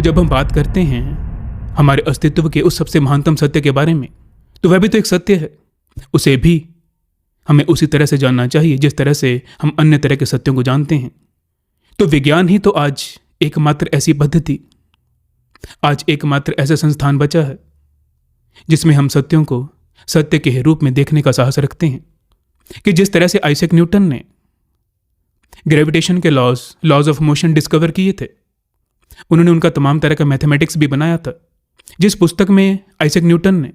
तो जब हम बात करते हैं हमारे अस्तित्व के उस सबसे महानतम सत्य के बारे में, तो वह भी तो एक सत्य है। उसे भी हमें उसी तरह से जानना चाहिए जिस तरह से हम अन्य तरह के सत्यों को जानते हैं। तो विज्ञान ही तो आज एकमात्र ऐसी पद्धति, आज एकमात्र ऐसा संस्थान बचा है जिसमें हम सत्यों को सत्य के रूप में देखने का साहस रखते हैं। कि जिस तरह से आइजैक न्यूटन ने ग्रेविटेशन के लॉज ऑफ मोशन डिस्कवर किए थे, उन्होंने उनका तमाम तरह का मैथमेटिक्स भी बनाया था। जिस पुस्तक में आइजैक न्यूटन ने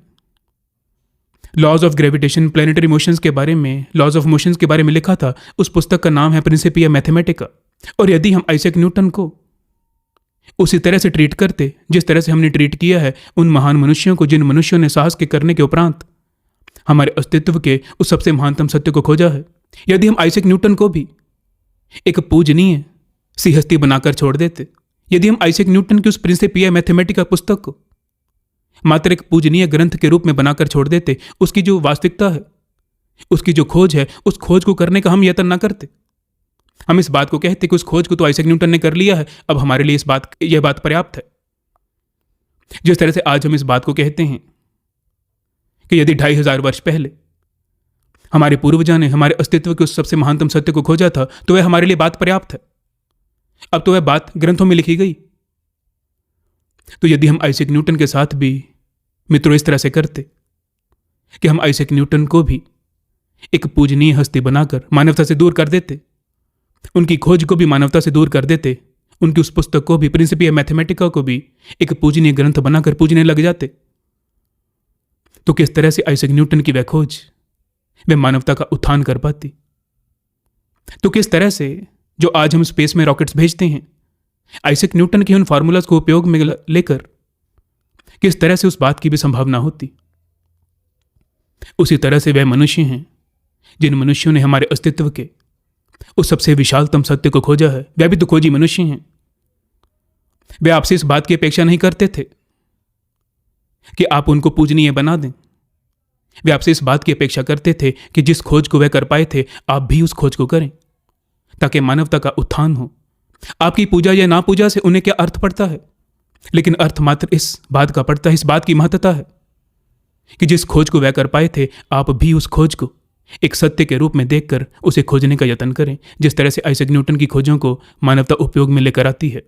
laws of gravitation, planetary motions के बारे में, लॉज ऑफ मोशंस के बारे में लिखा था, उस पुस्तक का नाम है प्रिंसिपिया मैथमेटिका। और यदि हम आइजैक न्यूटन को उसी तरह से ट्रीट करते जिस तरह से हमने ट्रीट किया है उन महान मनुष्यों को, जिन मनुष्यों ने साहस के करने के उपरांत हमारे अस्तित्व के उस सबसे महानतम सत्य को खोजा है, यदि हम आइजैक न्यूटन को भी एक पूजनीय सी हस्ती बनाकर छोड़ देते, यदि हम आइजैक न्यूटन की उस प्रिंसिपिया मैथमेटिका पुस्तक को मात्र एक पूजनीय ग्रंथ के रूप में बनाकर छोड़ देते, उसकी जो वास्तविकता है, उसकी जो खोज है, उस खोज को करने का हम यत्न ना करते, हम इस बात को कहते कि उस खोज को तो आइजैक न्यूटन ने कर लिया है, अब हमारे लिए यह बात पर्याप्त है। जिस तरह से आज हम इस बात को कहते हैं कि यदि 2500 वर्ष पहले हमारे पूर्वजों ने हमारे अस्तित्व के उस सबसे महानतम सत्य को खोजा था, तो वह हमारे लिए बात पर्याप्त है। अब तो वह बात ग्रंथों में लिखी गई। तो यदि हम आइजैक न्यूटन के साथ भी मित्रों इस तरह से करते कि हम आइजैक न्यूटन को भी एक पूजनीय हस्ती बनाकर मानवता से दूर कर देते, उनकी खोज को भी मानवता से दूर कर देते, उनकी उस पुस्तक को भी, प्रिंसिपिया मैथमेटिका को भी एक पूजनीय ग्रंथ बनाकर पूजने लग जाते, तो किस तरह से आइजैक न्यूटन की वह खोज वह मानवता का उत्थान कर पाती। तो किस तरह से जो आज हम स्पेस में रॉकेट्स भेजते हैं, आइजैक न्यूटन के उन फार्मूलाज को उपयोग में लेकर किस तरह से उस बात की भी संभावना होती। उसी तरह से वह मनुष्य हैं जिन मनुष्यों ने हमारे अस्तित्व के उस सबसे विशालतम सत्य को खोजा है, वह भी तो खोजी मनुष्य हैं। वे आपसे इस बात की अपेक्षा नहीं करते थे कि आप उनको पूजनीय बना दें। वे आपसे इस बात की अपेक्षा करते थे कि जिस खोज को वे कर पाए थे, आप भी उस खोज को करें ताकि मानवता का उत्थान हो। आपकी पूजा या ना पूजा से उन्हें क्या अर्थ पड़ता है, लेकिन अर्थ मात्र इस बात का पड़ता है, इस बात की महत्ता है कि जिस खोज को वह कर पाए थे, आप भी उस खोज को एक सत्य के रूप में देखकर उसे खोजने का यत्न करें, जिस तरह से आइजैक न्यूटन की खोजों को मानवता उपयोग में लेकर आती है।